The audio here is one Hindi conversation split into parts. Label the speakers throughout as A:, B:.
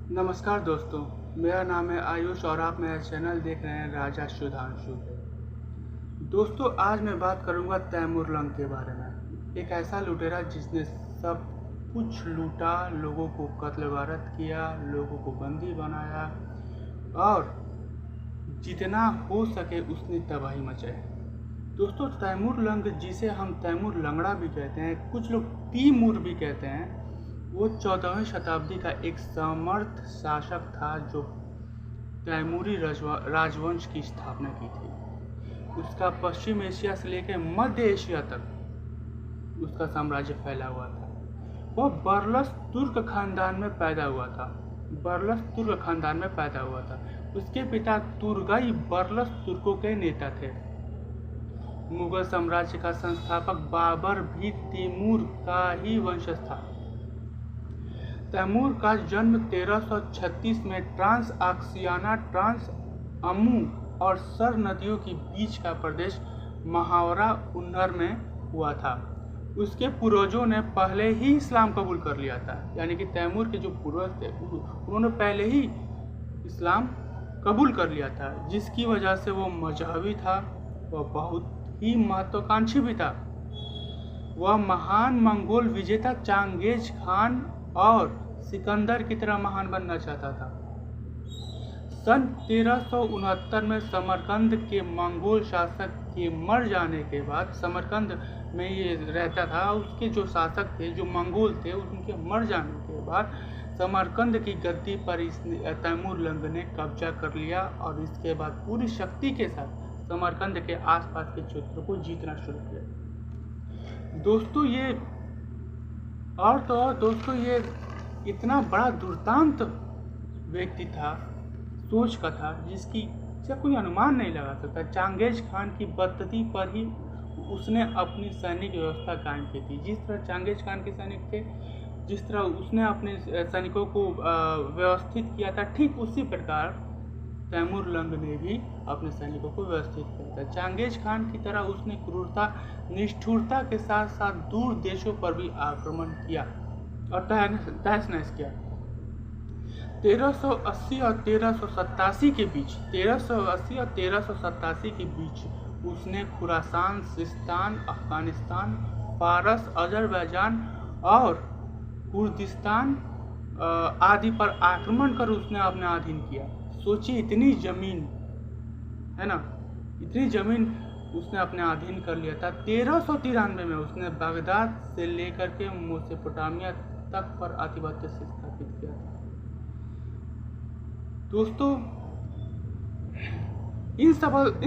A: नमस्कार दोस्तों, मेरा नाम है आयुष और आप मेरा चैनल देख रहे हैं राजा सुधांशु पे। दोस्तों, आज मैं बात करूंगा तैमूर लंग के बारे में। एक ऐसा लुटेरा जिसने सब कुछ लूटा, लोगों को कत्ल गारत किया, लोगों को बंदी बनाया और जितना हो सके उसने तबाही मचाई। दोस्तों, तैमूर लंग, जिसे हम तैमूर लंगड़ा भी कहते हैं, कुछ लोग तैमूर भी कहते हैं, वो 14वीं शताब्दी का एक समर्थ शासक था जो तैमूरी राजवंश की स्थापना की थी। उसका पश्चिम एशिया से लेकर मध्य एशिया तक उसका साम्राज्य फैला हुआ था। वह बरलस तुर्क खानदान में पैदा हुआ था। उसके पिता तुर्गई बरलस तुर्कों के नेता थे। मुगल साम्राज्य का संस्थापक बाबर भी तैमूर का ही वंशज था। तैमूर का जन्म 1336 में ट्रांस आक्सियाना, ट्रांस अमू और सर नदियों के बीच का प्रदेश महावरा उन्नर में हुआ था। उसके पूर्वजों ने पहले ही इस्लाम कबूल कर लिया था, यानी कि तैमूर के जो पूर्वज थे उन्होंने पहले ही इस्लाम कबूल कर लिया था, जिसकी वजह से वो मजहबी था। वह बहुत ही महत्वाकांक्षी भी था। वह महान मंगोल विजेता चांगेज खान और सिकंदर की तरह महान बनना चाहता था। सन 1369 में समरकंद के मंगोल शासक के मर जाने के बाद, समरकंद में ये रहता था, उसके जो शासक थे, जो मंगोल थे, उनके मर जाने के बाद समरकंद की गद्दी पर तैमूर लंग ने कब्जा कर लिया और इसके बाद पूरी शक्ति के साथ समरकंद के आसपास के क्षेत्रों को जीतना शुरू किया। दोस्तों, ये इतना बड़ा दुर्दांत व्यक्ति था, सोच का था, जिसका कोई अनुमान नहीं लगा सकता। चांगेज खान की बदती पर ही उसने अपनी सैनिक व्यवस्था कायम की थी। जिस तरह चांगेज खान के सैनिक थे, जिस तरह उसने अपने सैनिकों को व्यवस्थित किया था, ठीक उसी प्रकार तैमूर लंग ने भी अपने सैनिकों को व्यवस्थित किया था। चांगेज खान की तरह उसने क्रूरता, निष्ठुरता के साथ साथ दूर देशों पर भी आक्रमण किया और तहस नहस किया। 1380 और 1387 के बीच उसने खुरासान, सिस्तान, अफगानिस्तान, फारस, अजरबैजान और कुर्दिस्तान आदि पर आक्रमण कर उसने अपने अधीन किया। सोचिए, इतनी जमीन है ना, इतनी जमीन उसने अपने अधीन कर लिया था। 1393 में उसने बगदाद से लेकर के मेसोपोटामिया तक पर आधिपत्य से स्थापित किया था। दोस्तों, इन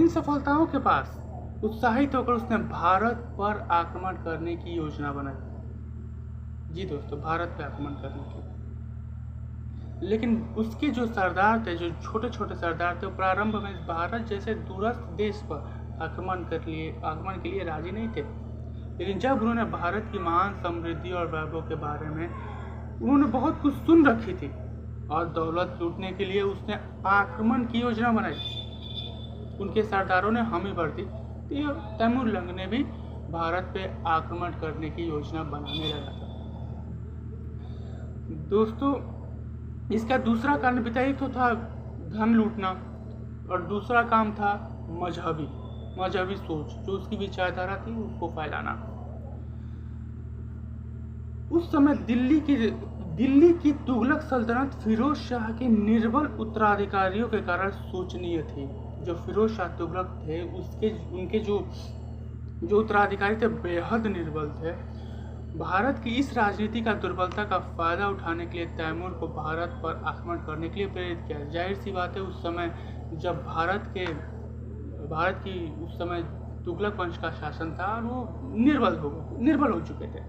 A: सफलताओं के पास उत्साहित होकर उसने भारत पर आक्रमण करने की योजना बनाई। जी दोस्तों, भारत पर आक्रमण करने की। लेकिन उसके जो सरदार थे, जो छोटे छोटे सरदार थे, वो प्रारंभ में भारत जैसे दूरस्थ देश पर आक्रमण के लिए राजी नहीं थे। लेकिन जब उन्होंने भारत की महान समृद्धि और वैभव के बारे में उन्होंने बहुत कुछ सुन रखी थी और दौलत लूटने के लिए उसने आक्रमण की योजना बनाई। उनके सरदारों ने हामी भर दी। तैमूर लंग ने भी भारत पे आक्रमण करने की योजना बनाने लगा था। दोस्तों, इसका दूसरा कारण भी था। एक तो था धन लूटना और दूसरा काम था मजहबी सोच, जो उसकी विचारधारा थी उसको फैलाना। उस समय दिल्ली की तुगलक सल्तनत फिरोज शाह के निर्बल उत्तराधिकारियों के कारण शोचनीय थी। जो फिरोज शाह तुगलक थे, उनके जो उत्तराधिकारी थे बेहद निर्बल थे। भारत की इस राजनीति का दुर्बलता का फायदा उठाने के लिए तैमूर को भारत पर आक्रमण करने के लिए प्रेरित किया। जाहिर सी बात है, उस समय जब भारत की उस समय तुगलक वंश का शासन था और वो निर्बल हो चुके थे।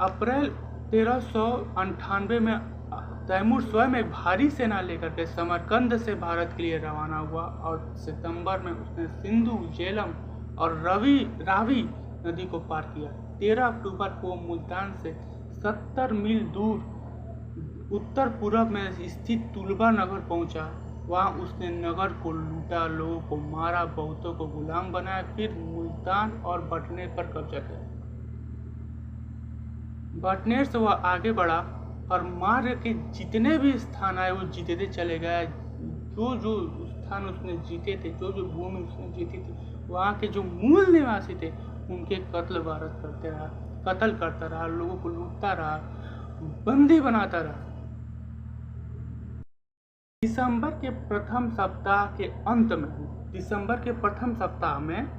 A: अप्रैल 1398 में तैमूर स्वयं एक भारी सेना लेकर के समरकंद से भारत के लिए रवाना हुआ और सितंबर में उसने सिंधु, झेलम और रावी नदी को पार किया। 13 अक्टूबर को मुल्तान से 70 मील दूर उत्तर पूर्व में स्थित तुलबा नगर पहुंचा। वहां उसने नगर को लूटा, लोगों को मारा, बहुतों को गुलाम बनाया, फिर मुल्तान और बटनेर पर कब्जा किया। बटनेर से वह आगे बढ़ा और मार्ग के जितने भी स्थान आए वो जीतते चले गए। जो जो स्थान उसने जीते थे, जो जो भूमि उसने जीती थी, वहाँ के जो मूल निवासी थे उनके कत्ल करता रहा, लोगों को लूटता रहा, बंदी बनाता रहा। दिसंबर के प्रथम सप्ताह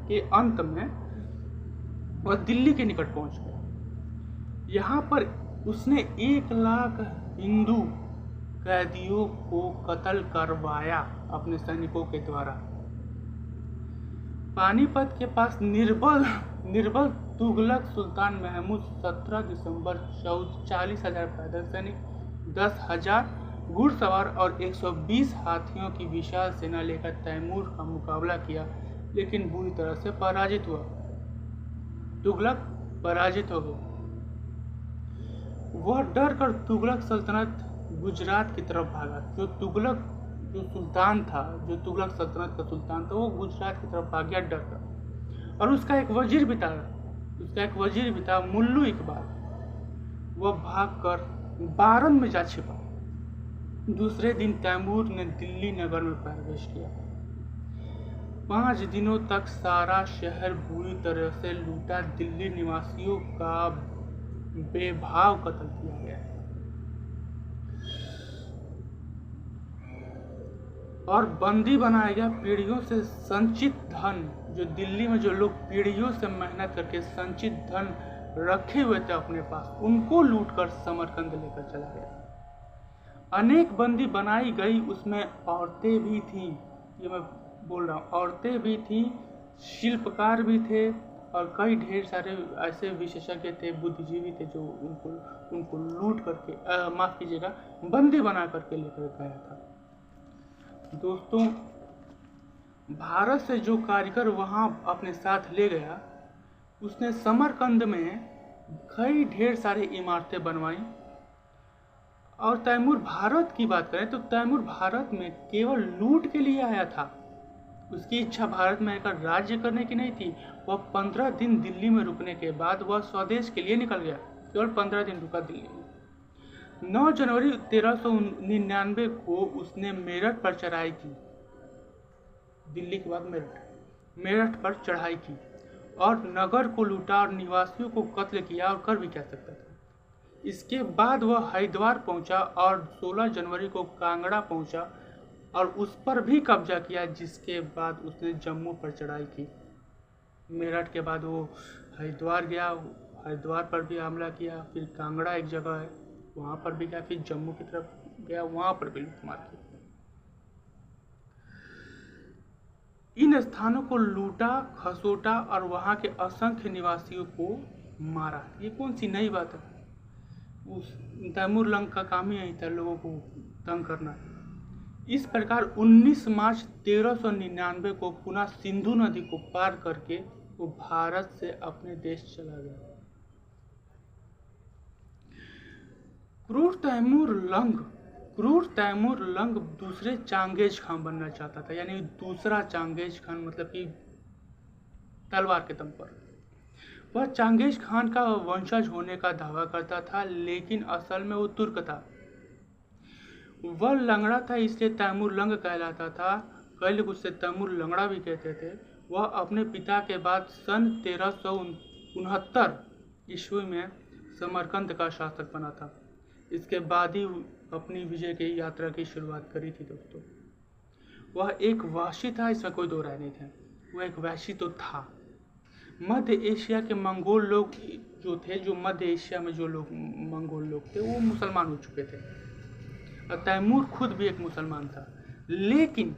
A: के अंत में वह दिल्ली के निकट पहुंच गया। यहाँ पर उसने 1 लाख हिंदू कैदियों को कत्ल करवाया अपने सैनिकों के द्वारा। पानीपत के पास निर्बल तुगलक सुल्तान महमूद 17 दिसंबर 40,000 पैदल सैनिक, 10,000 घुड़सवार और 120 हाथियों की विशाल सेना लेकर तैमूर का मुकाबला किया, लेकिन बुरी तरह से पराजित हुआ। तुगलक पराजित हो गए। वह डर कर तुगलक सल्तनत गुजरात की तरफ भागा। जो तुगलक सल्तनत का सुल्तान था वो गुजरात की तरफ भाग गया डर कर। और उसका एक वजीर भी था मुल्लू इकबाल। वह भागकर बारन में जा छिपा। दूसरे दिन तैमूर ने दिल्ली नगर में प्रवेश किया। 5 दिनों तक सारा शहर बुरी तरह से लूटा। दिल्ली निवासियों का बेभाव कत्ल किया गया और बंदी बनाया गया। पीढ़ियों से संचित धन, जो दिल्ली में जो लोग पीढ़ियों से मेहनत करके संचित धन रखे हुए थे अपने पास, उनको लूटकर समरकंद लेकर चला गया। अनेक बंदी बनाई गई, उसमें औरतें भी थीं। ये मैं बोल रहा हूँ, औरतें भी थीं, शिल्पकार भी थे और कई ढेर सारे ऐसे विशेषज्ञ थे, बुद्धिजीवी थे जो उनको लूट करके बंदी बना करके लेकर गया था। दोस्तों, भारत से जो कारीगर वहाँ अपने साथ ले गया, उसने समरकंद में कई ढेर सारी इमारतें बनवाई। और तैमूर भारत की बात करें तो तैमूर भारत में केवल लूट के लिए आया था। उसकी इच्छा भारत में आकर राज्य करने की नहीं थी। वह 15 दिन दिल्ली में रुकने के बाद वह स्वदेश के लिए निकल गया। केवल 15 दिन रुका दिल्ली में। 9 जनवरी 1399 को उसने मेरठ पर चढ़ाई की। दिल्ली के बाद मेरठ पर चढ़ाई की और नगर को लूटा और निवासियों को कत्ल किया, और कर भी क्या सकता था। इसके बाद वह हरिद्वार पहुंचा और 16 जनवरी को कांगड़ा पहुंचा और उस पर भी कब्जा किया, जिसके बाद उसने जम्मू पर चढ़ाई की। मेरठ के बाद वो हरिद्वार गया, हरिद्वार पर भी हमला किया, फिर कांगड़ा एक जगह है वहाँ पर भी गया, फिर जम्मू की तरफ गया, वहाँ पर भी लूटमार की। इन स्थानों को लूटा, खसोटा और वहाँ के असंख्य निवासियों को मारा। ये कौन सी नई बात है? उस तैमूर लंग का काम ही यही था, लोगों को तंग करना। इस प्रकार 19 मार्च 1399 को पुनः सिंधु नदी को पार करके वो भारत से अपने देश चला गया। क्रूर तैमूर लंग दूसरे चांगेज खान बनना चाहता था, यानी दूसरा चांगेज खान, मतलब कि तलवार के दम पर। वह चांगेज खान का वंशज होने का दावा करता था, लेकिन असल में वो तुर्क था। वह लंगड़ा था, इसलिए तैमूर लंग कहलाता था। कई लोग उससे तैमूर लंगड़ा भी कहते थे। वह अपने पिता के बाद सन 1369 ईस्वी में समरकंद का शासक बना था। इसके बाद ही अपनी विजय की यात्रा की शुरुआत करी थी। दोस्तों, वह एक वहशी था, इसमें कोई दो राय नहीं था। वह एक वहशी तो था। मध्य एशिया के मंगोल लोग जो थे, जो मध्य एशिया में जो लोग मंगोल लोग थे, वो मुसलमान हो चुके थे और तैमूर खुद भी एक मुसलमान था। लेकिन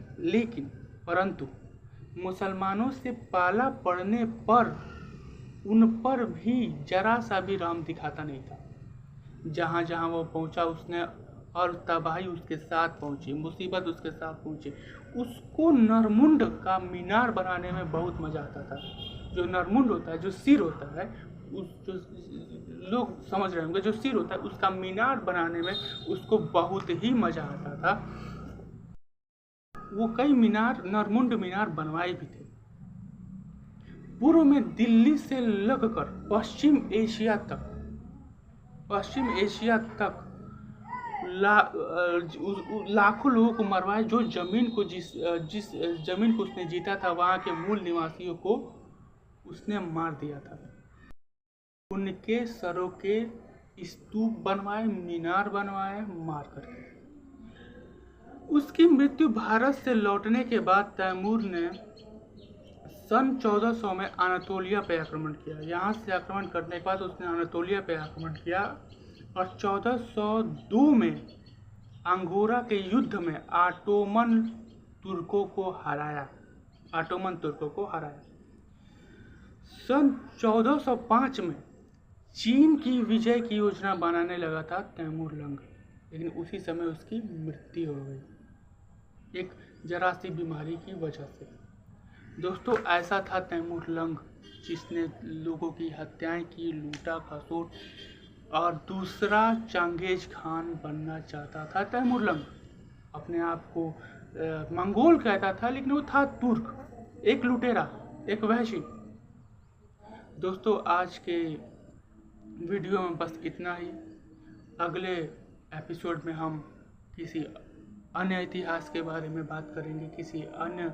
A: परंतु मुसलमानों से पाला पड़ने पर उन पर भी जरा सा भी रहम दिखाता नहीं था। जहाँ जहाँ वो पहुँचा उसने, और तबाही उसके साथ पहुँची, मुसीबत उसके साथ पहुँची। उसको नरमुंड का मीनार बनाने में बहुत मज़ा आता था। जो नरमुंड होता है, जो सिर होता है, जो लोग समझ रहे होंगे, जो सिर होता है उसका मीनार बनाने में उसको बहुत ही मज़ा आता था। वो कई नरमुंड मीनार बनवाए भी थे। पूर्व में दिल्ली से लगकर पश्चिम एशिया तक लाखों लोगों को मरवाया, जो जमीन को जिस जमीन को उसने जीता था, वहाँ के मूल निवासियों को उसने मार दिया था। उनके सरों के स्तूप बनवाए, मीनार बनवाए मार करके। उसकी मृत्यु भारत से लौटने के बाद तैमूर ने सन 1400 में अनातोलिया पे आक्रमण किया। यहाँ से आक्रमण करने के बाद उसने अनातोलिया पे आक्रमण किया और 1402 में अंगोरा के युद्ध में ऑटोमन तुर्कों को हराया। सन 1405 में चीन की विजय की योजना बनाने लगा था तैमूर लंग, लेकिन उसी समय उसकी मृत्यु हो गई एक जरा सी बीमारी की वजह से। दोस्तों, ऐसा था तैमूर लंग, जिसने लोगों की हत्याएं की, लूटा खसोट और दूसरा चंगेज खान बनना चाहता था। तैमूर लंग अपने आप को मंगोल कहता था, लेकिन वो था तुर्क, एक लुटेरा, एक वहशी। दोस्तों, आज के वीडियो में बस इतना ही। अगले एपिसोड में हम किसी अन्य इतिहास के बारे में बात करेंगे, किसी अन्य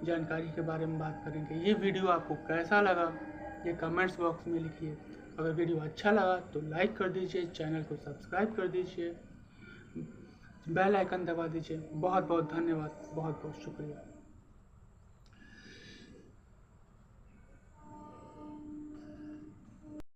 A: जानकारी के बारे में बात करेंगे। ये वीडियो आपको कैसा लगा ये कमेंट्स बॉक्स में लिखिए। अगर वीडियो अच्छा लगा तो लाइक कर दीजिए, चैनल को सब्सक्राइब कर दीजिए, बेल आइकन दबा दीजिए। बहुत बहुत धन्यवाद, बहुत बहुत शुक्रिया।